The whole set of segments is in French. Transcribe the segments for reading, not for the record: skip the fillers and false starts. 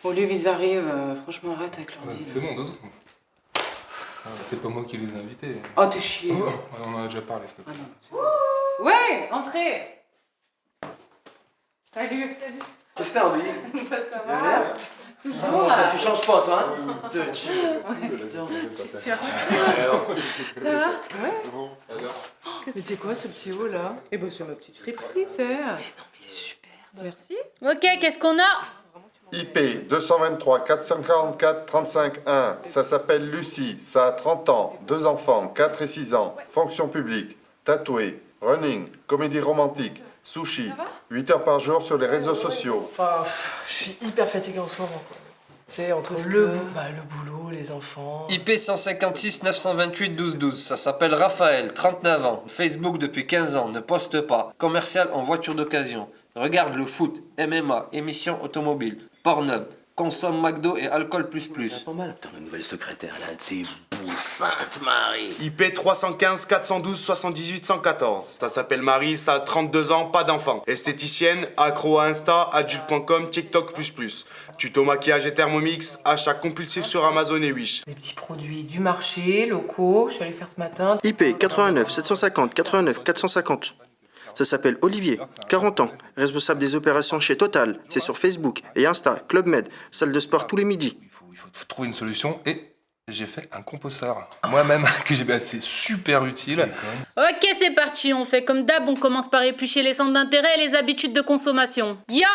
Olive, ils arrivent, franchement, arrête avec leur deal. C'est bon, 2 secondes. C'est pas moi qui les ai invités. Oh, t'es chier. Oh, on en a déjà parlé, s'il te plaît. Ouais, entrez. Salut. Qu'est-ce que t'as envie? Ça va? Comment ça, tu changes pas, toi, hein? C'est sûr. Ça va? Ouais. Mais c'est quoi ce petit haut là? Eh ben c'est ma petite friperie, tu sais. Mais non, mais il est super. Merci. Ok, qu'est-ce qu'on a? IP 223 444 35 1. Ça s'appelle Lucie. Ça a 30 ans. 2 enfants, 4 et 6 ans. Fonction publique. Tatouée. Running. Comédie romantique. Sushi. 8 heures par jour sur les réseaux sociaux. Enfin, je suis hyper fatiguée en ce moment, quoi. C'est entre le boulot, les enfants... IP 156 928 12 12. Ça s'appelle Raphaël, 39 ans. Facebook depuis 15 ans, ne poste pas. Commercial en voiture d'occasion. Regarde le foot, MMA, émission automobile, Pornhub, consomme McDo et alcool plus plus. Pas mal. Putain, la nouvelle secrétaire, là, de ces boules Sainte Marie. IP 315 412 78 114. Ça s'appelle Marie, ça a 32 ans, pas d'enfant. Esthéticienne, accro à Insta, adulte.com, TikTok++. Tuto maquillage et Thermomix, achat compulsif sur Amazon et Wish. Des petits produits du marché, locaux, je suis allée faire ce matin. IP 89 750 89 450. Ça s'appelle Olivier, 40 ans, responsable des opérations chez Total. C'est sur Facebook et Insta, Club Med, salle de sport tous les midis. Il faut trouver une solution et j'ai fait un composteur moi-même que j'ai c'est super utile. Ok, c'est parti, on fait comme d'hab, on commence par éplucher les centres d'intérêt et les habitudes de consommation. Ya!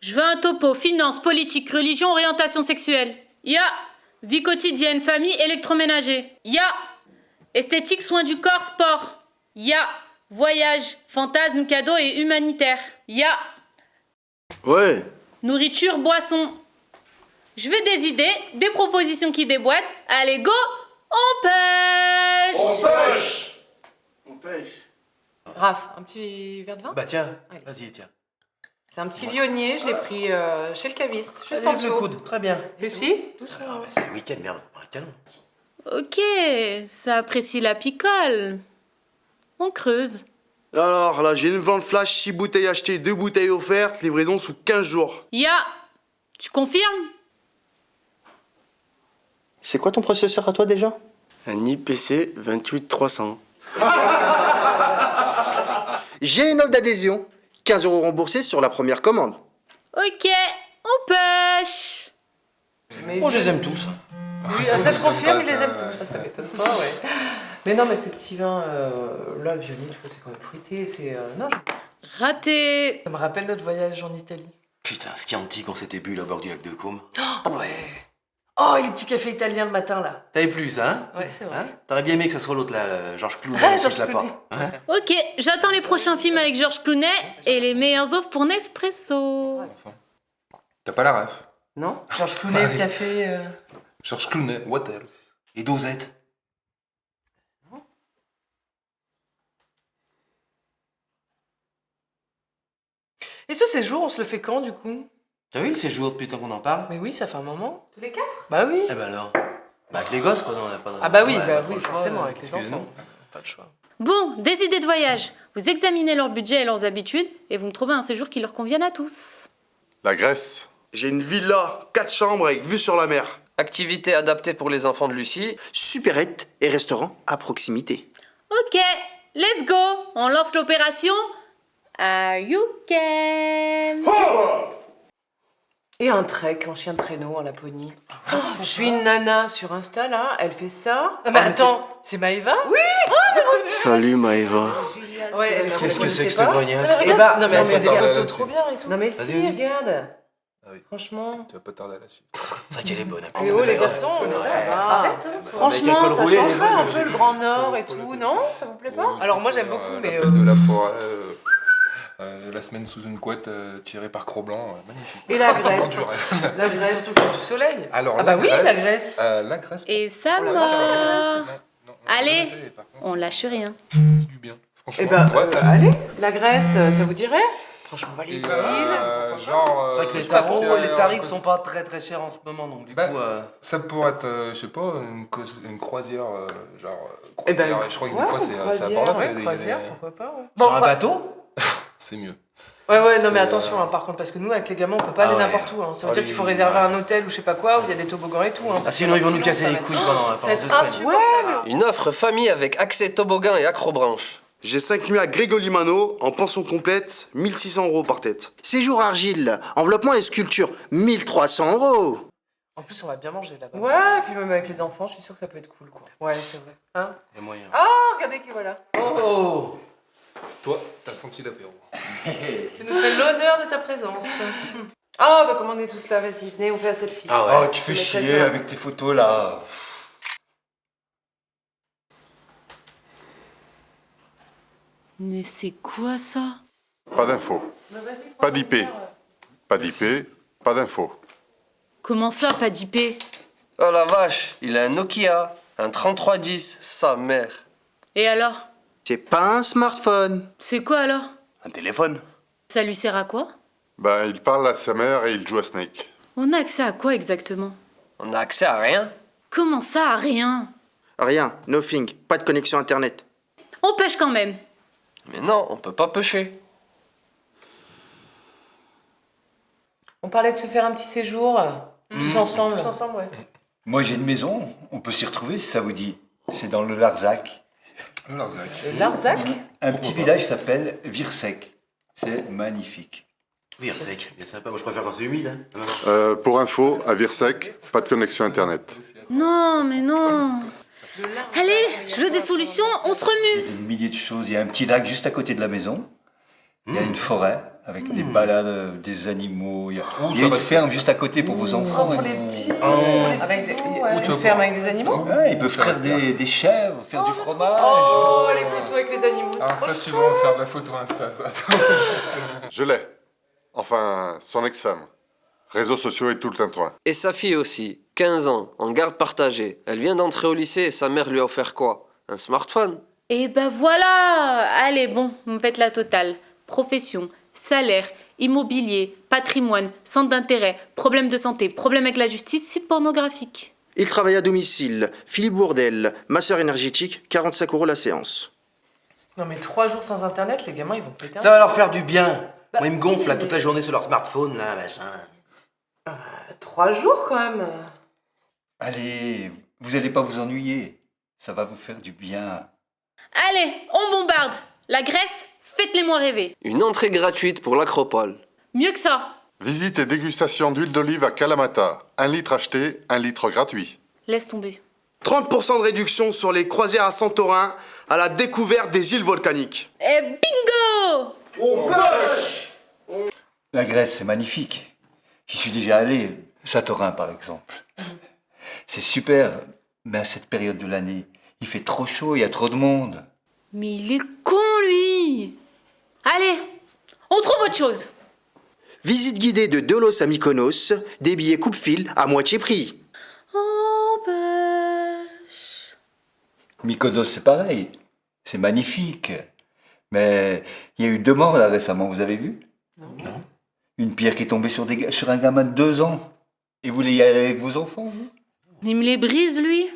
Je veux un topo, finance, politique, religion, orientation sexuelle. Ya! Vie quotidienne, famille, électroménager. Ya! Esthétique, soins du corps, sport. Ya! Voyage, fantasme, cadeaux et humanitaire. Ya! Ouais. Nourriture, boisson. Je veux des idées, des propositions qui déboîtent. Allez, go! On pêche! On pêche. Raph, un petit verre de vin? Bah tiens, Allez. vas-y, tiens. C'est un petit vionnier, je l'ai pris chez le caviste, juste Allez, en le dessous. coude, très bien. Lucie? Ah, bah, c'est le week-end, merde, un canon. Ok, ça apprécie la picole. On creuse. Alors là, j'ai une vente flash, 6 bouteilles achetées, 2 bouteilles offertes, livraison sous 15 jours. Ya! Tu confirmes? C'est quoi ton processeur à toi déjà? Un IPC 28300. J'ai une offre d'adhésion. 15 € remboursés sur la première commande. Ok, on pêche! Moi, je les aime tous. Oui, ça je confirme, pas, ils les ça, aiment tous. Ça m'étonne pas, ouais. Mais non, mais ces petits vins, là, vionnier, je trouve que c'est quand même fruité, c'est... non, Raté! Ça me rappelle notre voyage en Italie. Putain, ce Chianti qu'on s'était bu là, au bord du lac de Côme. Oh, ouais. Oh, et les petits cafés italiens le matin, là. T'avais plus ça, hein? Ouais, c'est vrai. T'aurais bien aimé que ce soit l'autre là, Georges Clooney, Ah, aussi, Georges je la Clooney. porte. Ouais. Ok, j'attends les prochains films avec Georges Clooney et les meilleures offres pour Nespresso. T'as pas la ref. Non? Georges Clooney, le café... Georges Clooney, what else? Et Dosette. Et ce séjour, on se le fait quand, du coup? T'as vu le séjour depuis le temps qu'on en parle? Mais oui, ça fait un moment. Tous les 4? Bah oui. Eh ben alors. Bah avec les gosses, quoi, non, on a pas de... Ah bah oui, Ouais, bah pas oui, le choix, forcément, avec les excusez-nous. enfants. Pas le choix. Bon, des idées de voyage. Vous examinez leur budget et leurs habitudes et vous me trouvez un séjour qui leur convienne à tous. La Grèce. J'ai une villa, 4 chambres avec vue sur la mer. Activité adaptée pour les enfants de Lucie. Supérette et restaurant à proximité. Ok, let's go! On lance l'opération Are You Can? Et un trek en chien de traîneau en Laponie. Oh, je suis une nana sur Insta, là, elle fait ça. Ah, mais attends, c'est Maëva? Oui. Salut Maëva. Ouais, elle Qu'est-ce que c'est que cette cette grognasse? Eh ben, Non mais elle fait des attends, photos là-dessus. trop bien et tout. Non mais Vas-y, si, vas-y. regarde. Ah oui. Franchement. Tu vas pas tarder à la suite. C'est vrai qu'elle est bonne. Et oh les garçons, mais ça va. Arrête. Franchement, Avec un ça col roulé, change les pas un meufs, peu le Grand Nord et tout, non? Ça vous plaît pas? Alors moi j'aime beaucoup, mais... La de la forêt, la semaine sous une couette tirée par Cro-Blanc, magnifique. Et la Vraiment Grèce. du rêve. La Mais c'est Grèce. surtout pour du soleil. Alors, Ah bah oui, la Grèce. La Grèce. Et ça Oh là là, mord! Non, Allez. baiser, par contre, On lâche rien. ça dit du bien. Franchement. Eh ben, ouais, allez, la Grèce, ça vous dirait? Franchement, Et, allez-y. genre. C'est vrai que je sais pas si, les tarifs sont pas très très chers en ce moment, donc du Bah, coup... Ça pourrait être, je sais pas, une croisière, genre. Eh ben, Croisière, je crois que ouais, des fois c'est croisière, abordable. ouais, mais croisière, des- pourquoi pas, ouais. Sur un bateau? C'est mieux. Ouais, non mais C'est, attention, hein, par contre, parce que nous, avec les gamins, on peut pas aller ouais. n'importe où. Hein. Ça veut Ah dire oui, qu'il faut oui, réserver un hôtel ou je sais pas quoi, où il y a des toboggans et tout. Hein, Ah, sinon, ils vont nous casser ça les va couilles être- pendant Ça va 2 être semaines. insupportable. Une offre famille avec accès toboggan et acrobranche. J'ai 5 nuits à Grégolimano, en pension complète, 1600 € par tête. Séjour Argile, enveloppement et sculpture, 1300 €. En plus, on va bien manger là-bas. Ouais, et puis même avec les enfants, je suis sûre que ça peut être cool, quoi. Ouais, c'est vrai. Hein? Il y a moyen. Ah, regardez qui voilà. Oh! Toi, t'as senti l'apéro. Tu nous fais l'honneur de ta présence. Ah, bah comme on est tous là, vas-y, venez, on fait la selfie. Ah ouais. Oh, tu fais chier avec tes photos là. Mais c'est quoi ça? Pas d'infos. Pas d'IP. Pas d'IP, pas d'infos. Comment ça, pas d'IP? Oh la vache, il a un Nokia, un 3310, sa mère. Et alors? C'est pas un smartphone. C'est quoi alors? Un téléphone. Ça lui sert à quoi? Ben, il parle à sa mère et il joue à Snake. On a accès à quoi exactement? On a accès à rien. Comment ça, à rien? Rien, nothing, pas de connexion internet. On pêche quand même. Mais non, on peut pas pêcher. On parlait de se faire un petit séjour, tous ensemble. Tous ensemble, ouais. Moi j'ai une maison, on peut s'y retrouver si ça vous dit. C'est dans le Larzac. Le Larzac. Le Larzac? Un petit village s'appelle Virsec. C'est magnifique. Oui, sec, bien sympa. Moi, je préfère quand c'est humide. Hein. Non, non. Pour info, à Virsec, pas de connexion internet. Non, mais non. Allez, je veux des solutions, on se remue. Il y a des milliers de choses. Il y a un petit lac juste à côté de la maison. Il y a une forêt avec des balades, des animaux. Il y a ça une va ferme juste à côté pour vos enfants. Pour les petits. Avec des, ouais. une ferme avec des animaux? Ouais, ils peuvent faire des chèvres, faire du fromage. Oh, les photos avec les animaux. Alors ça, tu vas en faire de la photo Insta, ça. Je l'ai. Enfin, son ex-femme. Réseaux sociaux et tout le tintouin. Et sa fille aussi, 15 ans, en garde partagée. Elle vient d'entrer au lycée et sa mère lui a offert quoi? Un smartphone. Et ben voilà. Allez, bon, vous me faites la totale. Profession, salaire, immobilier, patrimoine, centre d'intérêt, problème de santé, problème avec la justice, site pornographique. Il travaille à domicile, Philippe Bourdel, masseur énergétique, 45 € la séance. Non mais 3 jours sans internet, les gamins ils vont péter. Ça va leur faire du bien. Bah, Moi, ils me gonflent là oui, toute mais- la journée sur leur smartphone, là, machin. 3 jours quand même. Allez, vous allez pas vous ennuyer. Ça va vous faire du bien. Allez, on bombarde. La Grèce, faites-les-moi rêver. Une entrée gratuite pour l'Acropole. Mieux que ça. Visite et dégustation d'huile d'olive à Kalamata. 1 litre acheté, 1 litre gratuit. Laisse tomber. 30% de réduction sur les croisières à Santorin à la découverte des îles volcaniques. Et bingo! La Grèce, c'est magnifique. J'y suis déjà allé. Santorin, par exemple. C'est super, mais à cette période de l'année, il fait trop chaud, il y a trop de monde. Mais il est con, lui. Allez, on trouve autre chose. Visite guidée de Delos à Mykonos, des billets coupe-fil à moitié prix. On pêche. Mykonos, c'est pareil. C'est magnifique. Mais il y a eu 2 morts là récemment, vous avez vu? Non. Une pierre qui est tombée sur un gamin de 2 ans. Et vous voulez y aller avec vos enfants, vous? Il me les brise, lui.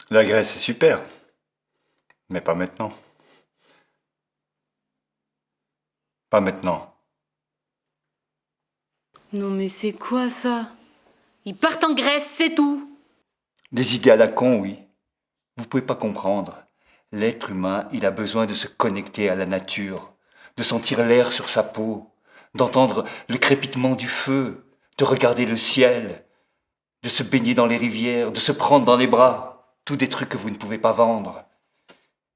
La Grèce, c'est super. Mais pas maintenant. Pas maintenant. Non, mais c'est quoi ça? Ils partent en Grèce, c'est tout. Des idées à la con, oui. Vous pouvez pas comprendre. L'être humain, il a besoin de se connecter à la nature, de sentir l'air sur sa peau, d'entendre le crépitement du feu, de regarder le ciel, de se baigner dans les rivières, de se prendre dans les bras. Tous des trucs que vous ne pouvez pas vendre.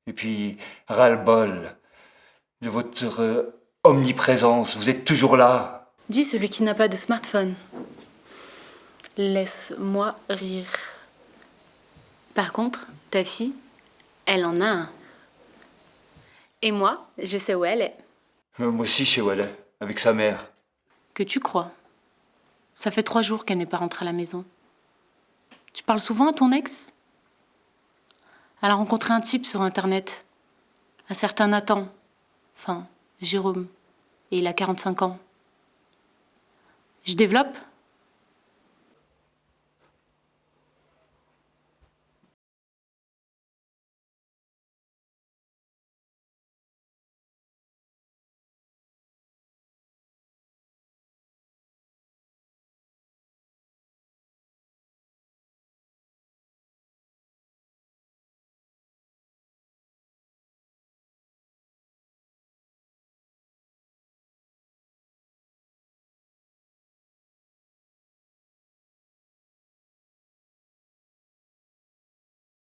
Et puis, ras-le-bol de votre omniprésence. Vous êtes toujours là. Dis celui qui n'a pas de smartphone. Laisse-moi rire. Par contre, ta fille, elle en a un. Et moi, je sais où elle est. Moi aussi, chez Wallet, avec sa mère. Que tu crois. Ça fait 3 jours qu'elle n'est pas rentrée à la maison. Tu parles souvent à ton ex? Elle a rencontré un type sur Internet. Un certain Nathan. Enfin, Jérôme. Et il a 45 ans. Je développe?